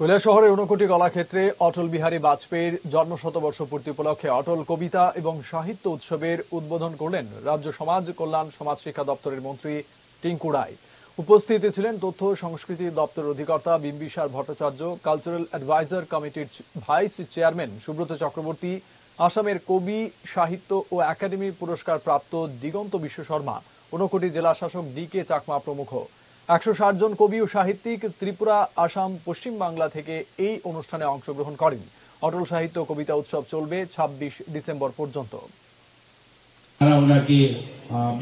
কৈলাসহরের ঊনকোটি কলাক্ষেত্রে অটল বিহারী বাজপেয়ীর জন্মশতবর্ষ পূর্তি উপলক্ষে অটল কবিতা এবং সাহিত্য উৎসবের উদ্বোধন করলেন রাজ্য সমাজ কল্যাণ সমাজ শিক্ষা দপ্তরের মন্ত্রী টিঙ্কু রায়। উপস্থিত ছিলেন তথ্য সংস্কৃতি দপ্তরের অধিকর্তা বিম্বিসার ভট্টাচার্য, কালচারাল অ্যাডভাইজার কমিটির ভাইস চেয়ারম্যান সুব্রত চক্রবর্তী, আসামের কবি সাহিত্য ও একাডেমি পুরস্কার প্রাপ্ত দিগন্ত বিশ্ব শর্মা, ঊনকোটি জেলা শাসক ডি.কে. চাকমা প্রমুখ। 160 জন কবি ও সাহিত্যিক ত্রিপুরা, আসাম, পশ্চিম বাংলা থেকে এই অনুষ্ঠানে অংশগ্রহণ করেন। অটল সাহিত্য কবিতা উৎসব চলবে 26 ডিসেম্বর পর্যন্ত। ওনাকে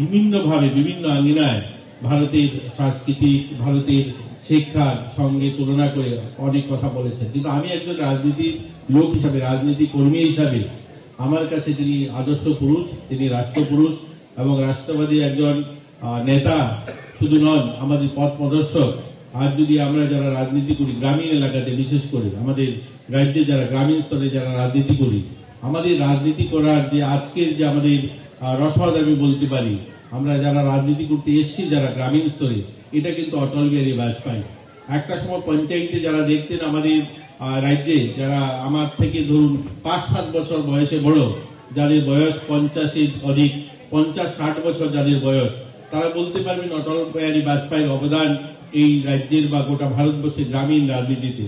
বিভিন্নভাবে বিভিন্ন আঙ্গিনায় ভারতের সংস্কৃতি, ভারতের শিক্ষার সঙ্গে তুলনা করে অনেক কথা বলেছেন, কিন্তু আমি একজন রাজনীতির লোক হিসাবে, রাজনীতি কর্মী হিসাবে আমার কাছে তিনি আদর্শ পুরুষ, তিনি রাষ্ট্রপুরুষ এবং রাষ্ট্রবাদী একজন নেতা শুধু নন, আমাদের পথ প্রদর্শক। আজ যদি আমরা যারা রাজনীতি করি গ্রামীণ এলাকাতে, বিশেষ করে আমাদের রাজ্যে যারা গ্রামীণ স্তরে যারা রাজনীতি করি, আমাদের রাজনীতি করার যে আজকের যে আমাদের রসদ আমি বলতে পারি, আমরা যারা রাজনীতি করতে এসেছি যারা গ্রামীণ স্তরে, এটা কিন্তু অটল বিহারী বাজপেয়ী। একটা সময় পঞ্চায়েতে যারা দেখতেন আমাদের রাজ্যে, যারা আমার থেকে ধরুন 5-7 বছর বয়সে বড়, যাদের বয়স 50-এর অধিক, 50-60 বছর যাদের বয়স, তারা বলতে পারবেন অটল বিহারী বাজপেয়ীর অবদান এই রাজ্যের বা গোটা ভারতবর্ষের গ্রামীণ রাজনীতিতে।